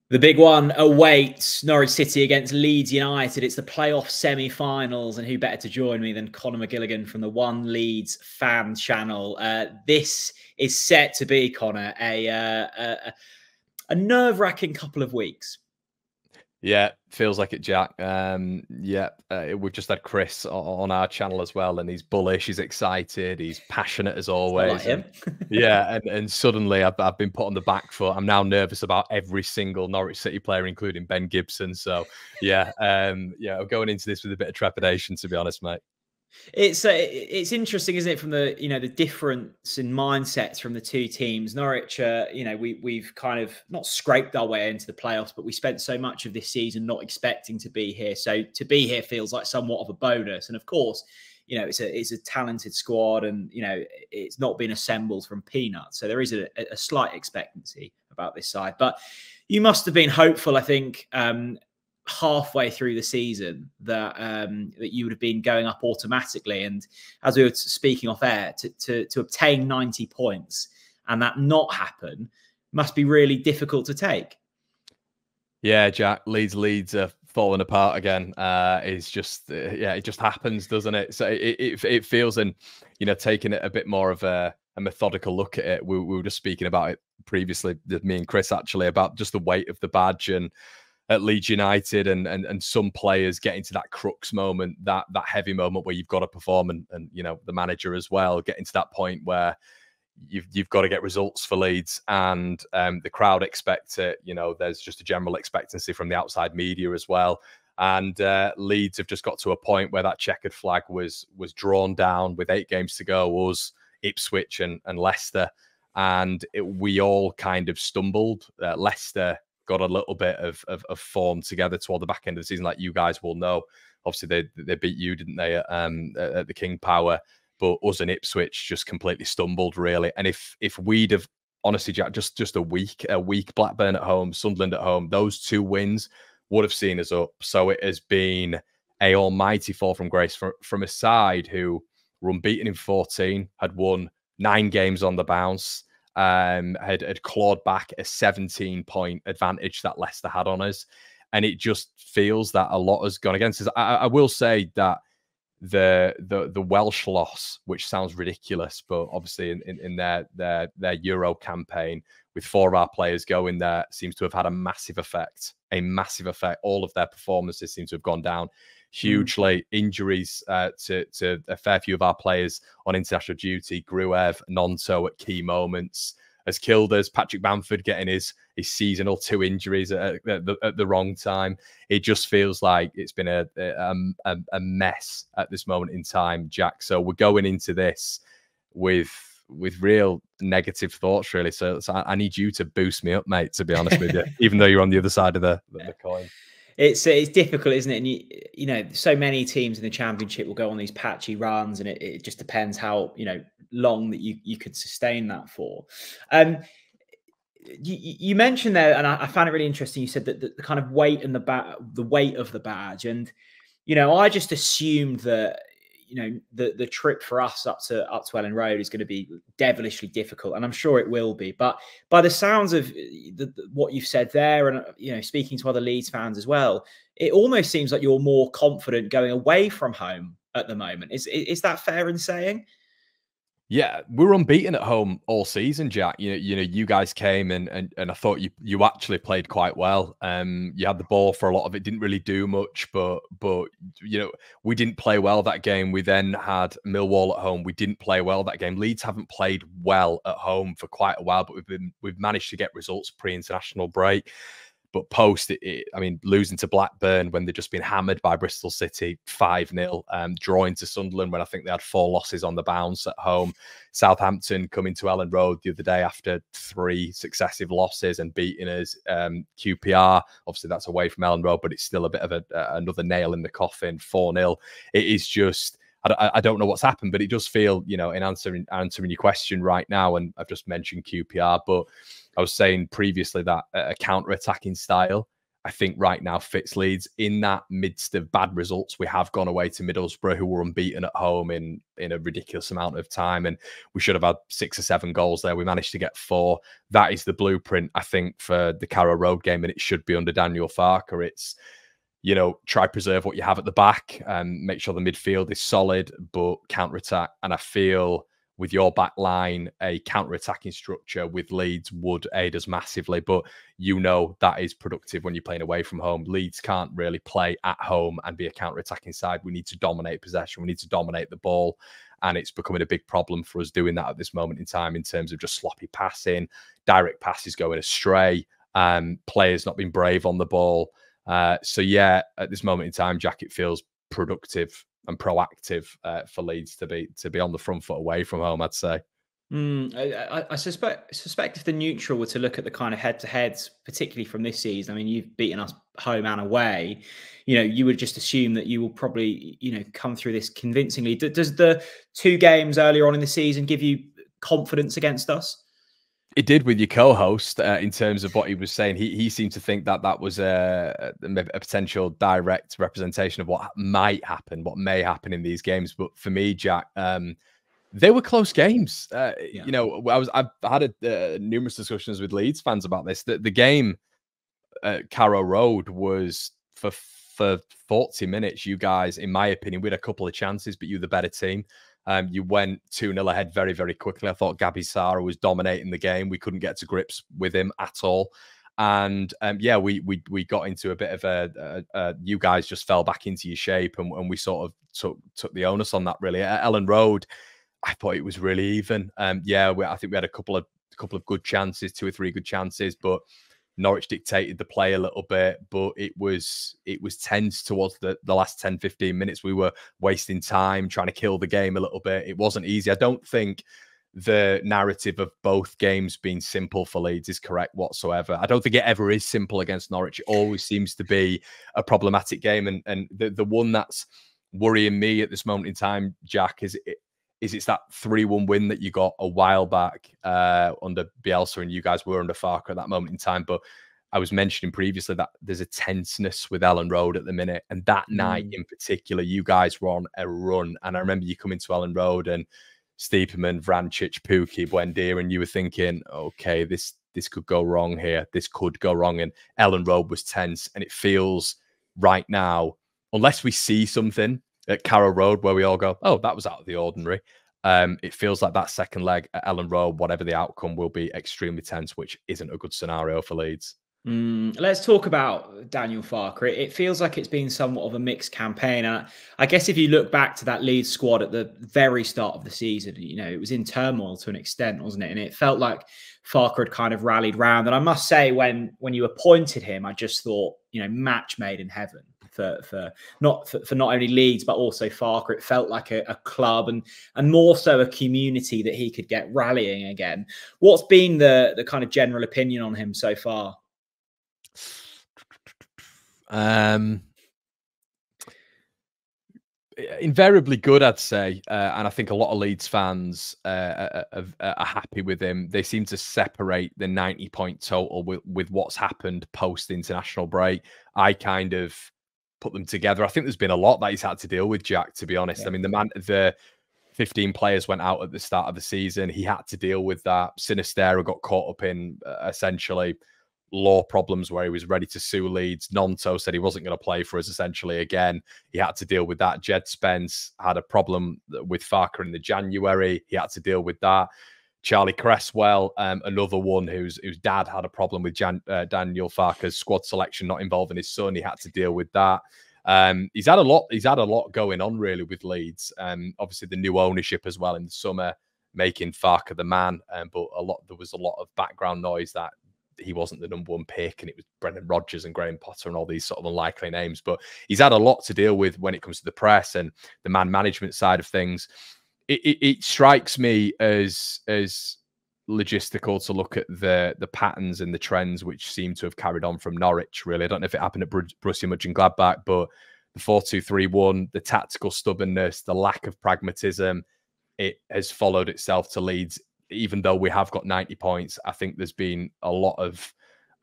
The big one awaits Norwich City against Leeds United. It's the playoff semi-finals, and who better to join me than Conor McGilligan from the One Leeds fan channel. This is set to be, Conor, a nerve-wracking couple of weeks. Yeah, feels like it, Jack. We've just had Chris on our channel as well, and he's bullish, he's excited, he's passionate as always. Like him. And suddenly I've been put on the back foot. I'm now nervous about every single Norwich City player, including Ben Gibson. So I'm going into this with a bit of trepidation, to be honest, mate. It's interesting, isn't it, from the the difference in mindsets from the two teams. Norwich, we've kind of not scraped our way into the playoffs, but we spent so much of this season not expecting to be here. So to be here feels like somewhat of a bonus. And of course, it's a talented squad, and it's not been assembled from peanuts. So there is a slight expectancy about this side. But you must have been hopeful, I think, halfway through the season that you would have been going up automatically. And as we were speaking off air, to obtain 90 points and that not happen must be really difficult to take. Yeah, Jack, Leeds are falling apart again. It's just it just happens, doesn't it? So it feels, and taking it a bit more of a methodical look at it. We were just speaking about it previously, me and Chris, actually, about just the weight of the badge and at Leeds United and some players getting to that crux moment, that heavy moment where you've got to perform, and the manager as well, getting to that point where you've got to get results for Leeds, and the crowd expect it. There's just a general expectancy from the outside media as well. And Leeds have just got to a point where that checkered flag was drawn down with 8 games to go, us, Ipswich and Leicester. And we all kind of stumbled. Leicester got a little bit of form together toward the back end of the season, like you guys will know. Obviously, they beat you, didn't they, at the King Power? But us and Ipswich just completely stumbled, really. And if we'd have, honestly, Jack, just a week Blackburn at home, Sunderland at home, those 2 wins would have seen us up. So it has been a almighty fall from grace from a side who were unbeaten in 14, had won 9 games on the bounce, had clawed back a 17-point advantage that Leicester had on us. And it just feels that a lot has gone against us. I will say that the Welsh loss, which sounds ridiculous, but obviously in their Euro campaign, with 4 of our players going there, seems to have had a massive effect. All of their performances seem to have gone down hugely. Injuries to a fair few of our players on international duty, Gruev, Nonto at key moments, has killed us. Patrick Bamford getting his seasonal 2 injuries at the wrong time. It just feels like it's been a mess at this moment in time, Jack. So we're going into this with real negative thoughts, really. So I need you to boost me up, mate, to be honest with you, even though you're on the other side of the coin. It's difficult, isn't it? And so many teams in the Championship will go on these patchy runs, and it just depends how long that you could sustain that for. You mentioned there, and I found it really interesting. You said that the kind of weight and the weight of the badge, and I just assumed that the trip for us up to Ellen Road is going to be devilishly difficult, and I'm sure it will be. But by the sounds of what you've said there, and speaking to other Leeds fans as well, it almost seems like you're more confident going away from home at the moment. Is that fair in saying? Yeah, we were unbeaten at home all season, Jack. You guys came and I thought you actually played quite well. You had the ball for a lot of it, didn't really do much, but we didn't play well that game. We then had Millwall at home. We didn't play well that game. Leeds haven't played well at home for quite a while, but we've managed to get results pre-international break. But post it, losing to Blackburn when they'd just been hammered by Bristol City 5-0, drawing to Sunderland when I think they had 4 losses on the bounce at home. Southampton coming to Ellen Road the other day after 3 successive losses and beating us. QPR, obviously that's away from Ellen Road, but it's still a bit of another nail in the coffin, 4-0. It is just, I don't know what's happened, but it does feel, in answering your question right now, and I've just mentioned QPR, but I was saying previously that a counter-attacking style I think right now fits Leeds. In that midst of bad results, we have gone away to Middlesbrough, who were unbeaten at home in a ridiculous amount of time, and we should have had 6 or 7 goals there. We managed to get 4. That is the blueprint, I think, for the Carrow Road game, and it should be under Daniel Farke. It's, you know, try preserve what you have at the back and make sure the midfield is solid, but counter-attack. And I feel with your back line, a counter-attacking structure with Leeds would aid us massively. But you know that is productive when you're playing away from home. Leeds can't really play at home and be a counter-attacking side. We need to dominate possession. We need to dominate the ball. And it's becoming a big problem for us doing that at this moment in time in terms of just sloppy passing, direct passes going astray, players not being brave on the ball. So yeah, at this moment in time, Jack, it feels productive and proactive for Leeds to be on the front foot away from home, I'd say. I suspect if the neutral were to look at the kind of head-to-heads, particularly from this season, I mean, you've beaten us home and away, you know, you would just assume that you will probably, you know, come through this convincingly. Does the 2 games earlier on in the season give you confidence against us? It did with your co-host in terms of what he was saying. He seemed to think that that was a potential direct representation of what might happen, what may happen in these games. But for me, Jack, they were close games. Yeah. You know, I've had numerous discussions with Leeds fans about this. The game at Carrow Road was for 40 minutes. You guys, in my opinion, we had a couple of chances, but you're the better team. You went 2-0 ahead very, very quickly. I thought Gabby Sarra was dominating the game. We couldn't get to grips with him at all. And yeah, we got into a bit of a you guys just fell back into your shape, and we sort of took the onus on that, really. At Ellen Road, I thought it was really even. Yeah, I think we had a couple of good chances, 2 or 3 good chances, but Norwich dictated the play a little bit, but it was tense towards the last 10, 15 minutes. We were wasting time trying to kill the game a little bit. It wasn't easy. I don't think the narrative of both games being simple for Leeds is correct whatsoever. I don't think it ever is simple against Norwich. It always seems to be a problematic game. And the one that's worrying me at this moment in time, Jack, is it's that 3-1 win that you got a while back under Bielsa, and you guys were under Farke at that moment in time. But I was mentioning previously that there's a tenseness with Ellen Road at the minute. And that night in particular, you guys were on a run. And I remember you coming to Ellen Road and Stiepermann, Vrancic, Pukki, Buendia, and you were thinking, okay, this could go wrong here. This could go wrong. And Ellen Road was tense. And it feels right now, unless we see something at Carrow Road where we all go, oh, that was out of the ordinary. It feels like that second leg at Ellen Road, whatever the outcome, will be extremely tense, which isn't a good scenario for Leeds. Let's talk about Daniel Farke. It feels like it's been somewhat of a mixed campaign. And I guess if you look back to that Leeds squad at the very start of the season, you know, it was in turmoil to an extent, wasn't it? And it felt like Farke had kind of rallied round. And I must say, when you appointed him, I just thought, you know, match made in heaven. For not only Leeds but also Farke. It felt like a club and more so a community that he could get rallying again. What's been the kind of general opinion on him so far? Invariably good, I'd say, and I think a lot of Leeds fans are happy with him. They seem to separate the 90-point total with what's happened post international break. I kind of put them together. I think there's been a lot that he's had to deal with, Jack, to be honest. Yeah. I mean, the 15 players went out at the start of the season. He had to deal with that. Sinistera got caught up in essentially law problems where he was ready to sue Leeds. Nonto said he wasn't going to play for us essentially again. He had to deal with that. Jed Spence had a problem with Farke in the January. He had to deal with that. Charlie Cresswell, another one whose dad had a problem with Daniel Farke's squad selection not involving his son. He had to deal with that. He's had a lot going on really with Leeds. Obviously the new ownership as well in the summer, making Farke the man. But there was a lot of background noise that he wasn't the #1 pick, and it was Brendan Rodgers and Graham Potter and all these sort of unlikely names. But he's had a lot to deal with when it comes to the press and the man management side of things. It strikes me as logistical to look at the patterns and the trends which seem to have carried on from Norwich, really. I don't know if it happened at Borussia Mönchengladbach, but the 4-2-3-1, the tactical stubbornness, the lack of pragmatism, it has followed itself to Leeds. Even though we have got 90 points, I think there's been a lot of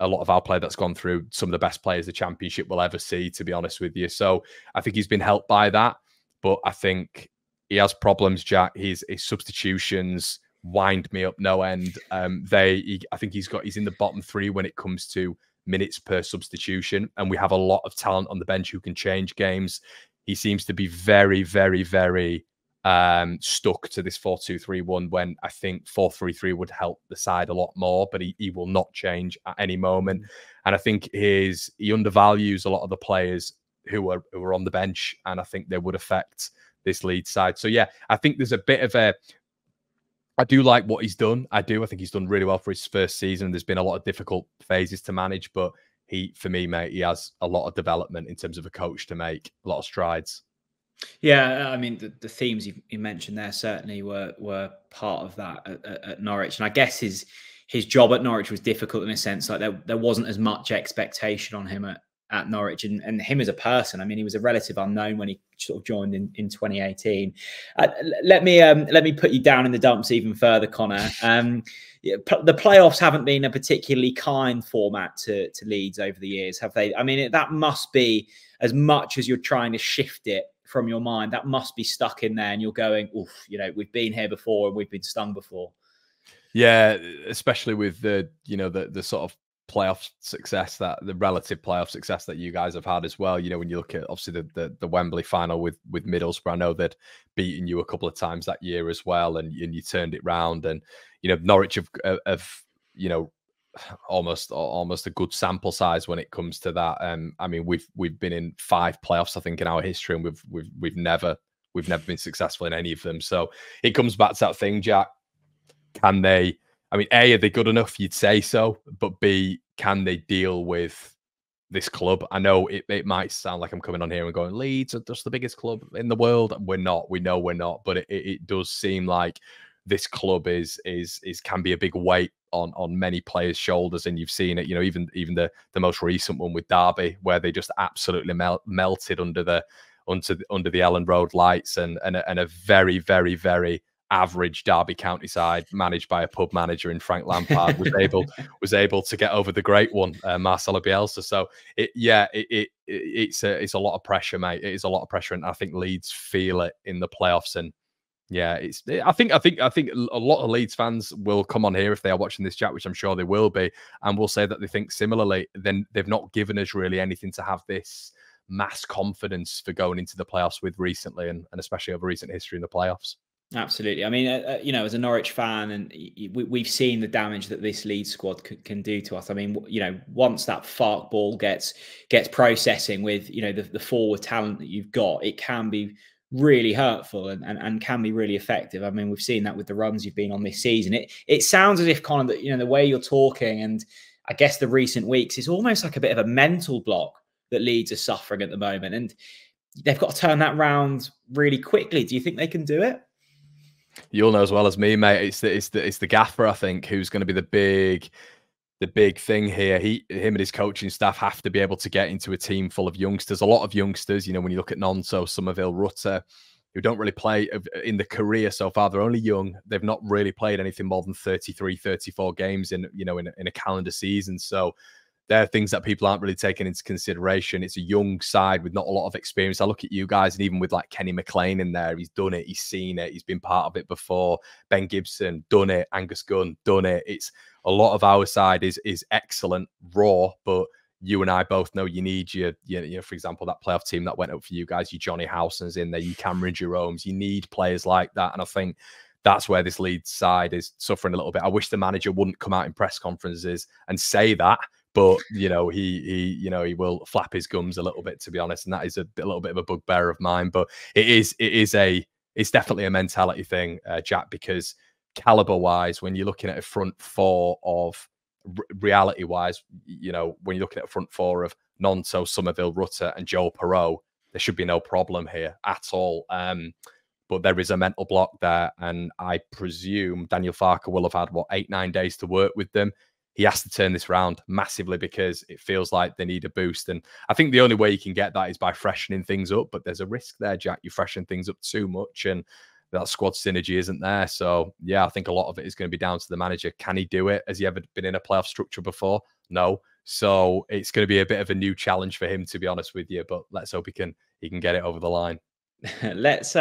a lot of our play that's gone through some of the best players the Championship will ever see, to be honest with you. So I think he's been helped by that. But I think he has problems, Jack. His substitutions wind me up no end. I think he's in the bottom 3 when it comes to minutes per substitution, and we have a lot of talent on the bench who can change games. He seems to be very, very, very stuck to this 4-2-3-1 when I think 4-3-3 would help the side a lot more, but he will not change at any moment. And I think he undervalues a lot of the players who are on the bench, and I think they would affect this Leeds side. So yeah, I think there's a bit of I do like what he's done. I think he's done really well for his first season. There's been a lot of difficult phases to manage, but for me, mate, he has a lot of development in terms of a coach to make, a lot of strides. Yeah, I mean, the themes you mentioned there certainly were part of that at Norwich. And I guess his job at Norwich was difficult in a sense. Like there wasn't as much expectation on him at Norwich, and him as a person. I mean, he was a relative unknown when he sort of joined in 2018. Let me put you down in the dumps even further, Conor. The playoffs haven't been a particularly kind format to Leeds over the years, have they? I mean, that must be, as much as you're trying to shift it from your mind, that must be stuck in there, and you're going, oof, we've been here before and we've been stung before. Yeah, especially with the sort of playoff success, that the relative playoff success that you guys have had as well. When you look at obviously the Wembley final with Middlesbrough, I know they'd beaten you a couple of times that year as well, and you turned it round. And Norwich have almost a good sample size when it comes to that. I mean, we've been in 5 playoffs, I think, in our history, and we've never been successful in any of them. So it comes back to that thing, Jack. Can they? I mean, A, are they good enough? You'd say so, but B, can they deal with this club? I know it might sound like I'm coming on here and going, Leeds are just the biggest club in the world. We're not. We know we're not, but it does seem like this club can be a big weight on many players' shoulders, and you've seen it. Even the most recent one with Derby, where they just absolutely melted under the Ellen Road lights, and a very, very, very average Derby County side managed by a pub manager in Frank Lampard was able to get over the great one, Marcelo Bielsa. So it's a lot of pressure, mate. It is a lot of pressure, and I think Leeds feel it in the playoffs. And yeah, I think a lot of Leeds fans will come on here if they are watching this chat, which I'm sure they will be, and will say that they think similarly. Then they've not given us really anything to have this mass confidence for going into the playoffs with recently, and especially over recent history in the playoffs. Absolutely. I mean, as a Norwich fan, and we've seen the damage that this Leeds squad can do to us. I mean, once that Farke ball gets processing with, the forward talent that you've got, it can be really hurtful and can be really effective. I mean, we've seen that with the runs you've been on this season. It sounds as if, Conor, that, the way you're talking, and I guess the recent weeks, is almost like a bit of a mental block that Leeds are suffering at the moment. And they've got to turn that round really quickly. Do you think they can do it? You'll know as well as me, mate. It's the gaffer, I think, who's going to be the big thing here. Him and his coaching staff have to be able to get into a team full of youngsters. A lot of youngsters, when you look at Nonso, Somerville, Rutter, who don't really play in the career so far. They're only young. They've not really played anything more than 33, 34 games in a calendar season. So there are things that people aren't really taking into consideration. It's a young side with not a lot of experience. I look at you guys, and even with like Kenny McLean in there, he's done it, he's seen it, he's been part of it before. Ben Gibson, done it. Angus Gunn, done it. It's a lot of our side is excellent, raw, but you and I both know you need your for example, that playoff team that went up for you guys, your Johnny Howson's in there, your Cameron Jerome's. You need players like that, and I think that's where this Leeds side is suffering a little bit. I wish the manager wouldn't come out in press conferences and say that. But he will flap his gums a little bit, to be honest, and that is a little bit of a bugbear of mine. But it's definitely a mentality thing, Jack, because caliber-wise, when you're looking at a front four of reality-wise, when you're looking at a front four of Nonso, Somerville, Rutter, and Joe Perreault, there should be no problem here at all. But there is a mental block there, and I presume Daniel Farke will have had 8-9 days to work with them. He has to turn this round massively because it feels like they need a boost. And I think the only way you can get that is by freshening things up. But there's a risk there, Jack. You freshen things up too much and that squad synergy isn't there. So, yeah, I think a lot of it is going to be down to the manager. Can he do it? Has he ever been in a playoff structure before? No. So it's going to be a bit of a new challenge for him, to be honest with you. But let's hope he can get it over the line. let's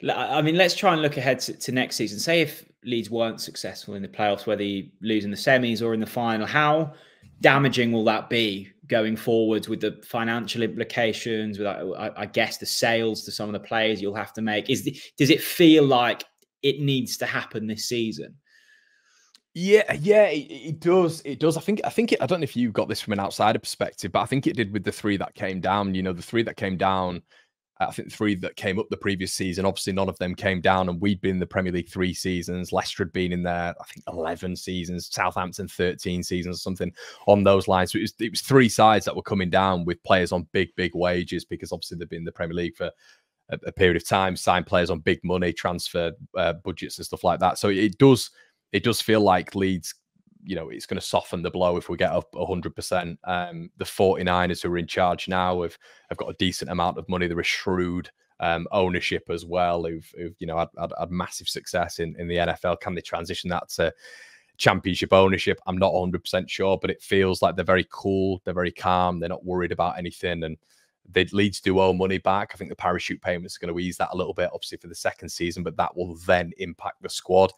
let's try and look ahead to next season. Say if Leeds weren't successful in the playoffs, whether you lose in the semis or in the final, how damaging will that be going forwards with the financial implications, with I guess the sales to some of the players you'll have to make? Does it feel like it needs to happen this season? Yeah, it does. It does. I think I don't know if you got this from an outsider perspective, but I think it did with the three that came down. You know, the three that came down, I think the three that came up the previous season, obviously none of them came down, and we'd been in the Premier League 3 seasons. Leicester had been in there, I think 11 seasons, Southampton 13 seasons, or something on those lines. So it was 3 sides that were coming down with players on big wages, because obviously they've been in the Premier League for a period of time, signed players on big money, transfer budgets and stuff like that. So it does feel like Leeds, you know, it's going to soften the blow if we get up 100%. The 49ers who are in charge now have got a decent amount of money. They're a shrewd ownership as well, who've you know had massive success in the NFL. Can they transition that to championship ownership? I'm not 100% sure, but it feels like they're very cool, they're very calm, they're not worried about anything, and Leeds do owe money back. I think the parachute payments are going to ease that a little bit, obviously for the second season, but that will then impact the squad.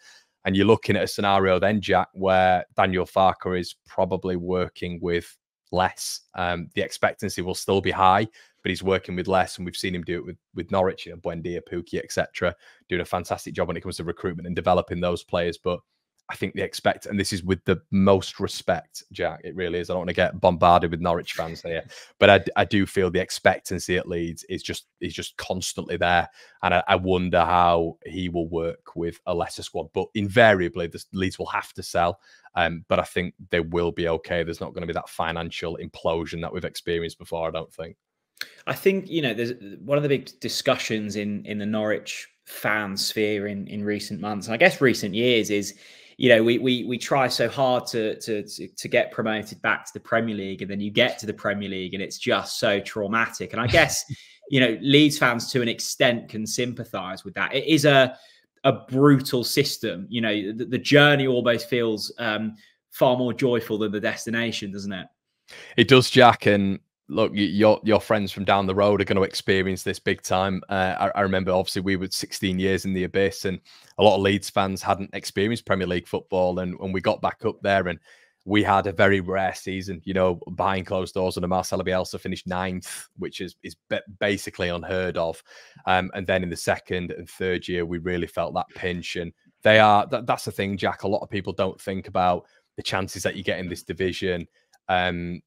And you're looking at a scenario then, Jack, where Daniel Farke is probably working with less. The expectancy will still be high, but he's working with less. And we've seen him do it with Norwich, you know, Buendia, Pukki, etc., doing a fantastic job when it comes to recruitment and developing those players. But I think they expect, and this is with the most respect, Jack, it really is. I don't want to get bombarded with Norwich fans here, but I do feel the expectancy at Leeds is just constantly there. And I wonder how he will work with a lesser squad. But invariably, the Leeds will have to sell. But I think they will be okay. There's not going to be that financial implosion that we've experienced before, I don't think. I think, you know, there's one of the big discussions in the Norwich fan sphere in recent months, and I guess recent years, is, you know, we try so hard to get promoted back to the Premier League, and then you get to the Premier League and it's just so traumatic. And I guess, you know, Leeds fans to an extent can sympathise with that. It is a brutal system. You know, the journey almost feels far more joyful than the destination, doesn't it? It does, Jack. And look, your friends from down the road are going to experience this big time. I remember, obviously, we were 16 years in the abyss, and a lot of Leeds fans hadn't experienced Premier League football. And when we got back up there, and we had a very rare season, you know, behind closed doors, and Marcelo Bielsa finished 9th, which is basically unheard of. And then in the second and third year, we really felt that pinch. And that's the thing, Jack. A lot of people don't think about the chances that you get in this division. You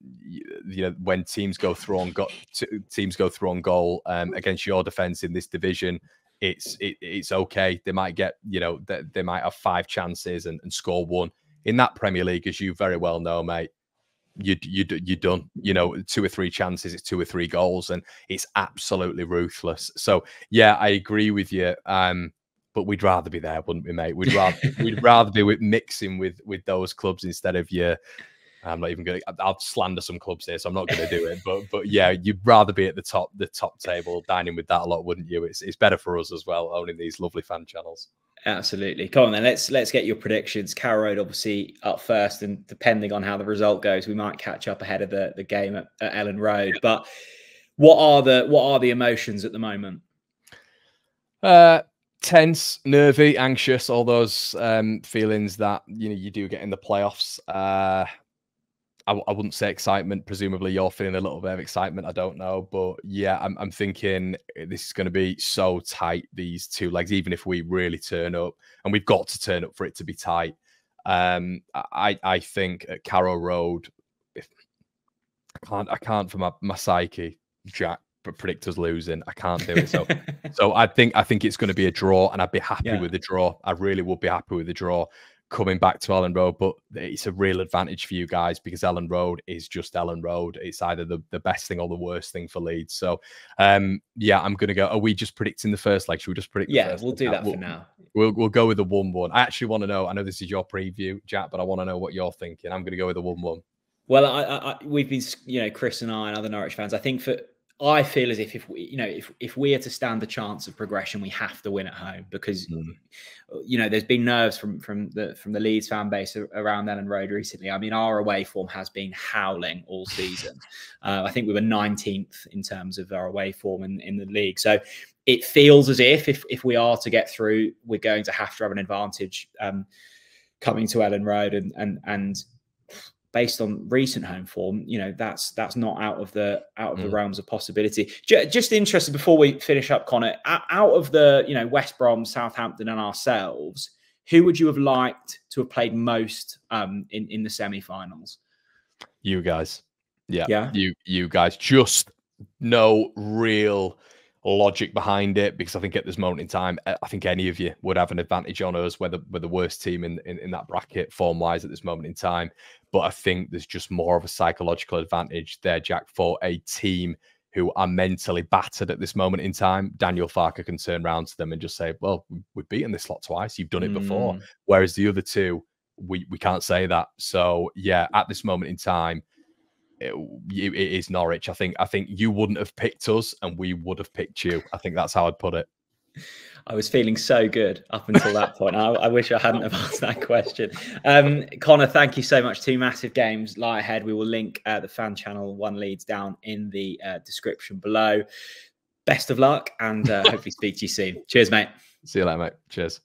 know, when teams go through on goal against your defense in this division, it's okay. They might get, you know, they might have 5 chances and score 1. In that Premier League, as you very well know, mate, you're done. You know, 2 or 3 chances, it's 2 or 3 goals, and it's absolutely ruthless. So yeah, I agree with you. But we'd rather be there, wouldn't we, mate? We'd rather be mixing with those clubs instead of your. I'm not even going to. I'll slander some clubs here, so I'm not going to do it. But yeah, you'd rather be at the top table, dining with that a lot, wouldn't you? It's better for us as well, owning these lovely fan channels. Absolutely. Come on then, let's get your predictions. Carrow Road obviously up first, and depending on how the result goes, we might catch up ahead of the game at Ellen Road. But what are the emotions at the moment? Tense, nervy, anxious, all those feelings that, you know, you do get in the playoffs. I wouldn't say excitement. Presumably you're feeling a little bit of excitement. I don't know. But yeah, I'm thinking this is going to be so tight, these 2 legs, even if we really turn up, and we've got to turn up for it to be tight. I think at Carrow Road, I can't for my psyche, Jack, predict us losing. I can't do it. So I think it's going to be a draw, and I'd be happy with the draw. I really would be happy with the draw coming back to Ellen Road. But it's a real advantage for you guys, because Ellen Road is just Ellen Road. It's either the best thing or the worst thing for Leeds. So yeah, I'm going to go. Are we just predicting the first leg? Should we just predict the first we'll do that for now. We'll go with the 1-1. I actually want to know, I know this is your preview, Jack, but I want to know what you're thinking. I'm going to go with the 1-1. Well, we've been, you know, Chris and I and other Norwich fans, I think I feel as if we, if we are to stand a chance of progression, we have to win at home, because there's been nerves from the Leeds fan base around Ellen Road recently. I mean, our away form has been howling all season. I think we were 19th in terms of our away form in the league. So it feels as if we are to get through, we're going to have an advantage coming to Ellen Road, and based on recent home form, that's not out of the realms of possibility. Just interested, before we finish up, Conor, out of the West Brom, Southampton, and ourselves, who would you have liked to have played most in the semi-finals? You guys, yeah. You guys. Just no real logic behind it, because I think at this moment in time, I think any of you would have an advantage on us. We're the worst team in that bracket form wise at this moment in time, but I think there's just more of a psychological advantage there, Jack, for a team who are mentally battered at this moment in time. Daniel Farke can turn around to them and just say, well, we've beaten this lot twice, you've done it before, whereas the other two, we can't say that. So yeah, at this moment in time, it is Norwich. I think you wouldn't have picked us and we would have picked you. I think that's how I'd put it. I was feeling so good up until that point. I wish I hadn't have asked that question. Conor, thank you so much. 2 massive games lie ahead. We will link the fan channel One Leeds down in the description below. Best of luck, and hopefully speak to you soon. Cheers, mate. See you later, mate. Cheers.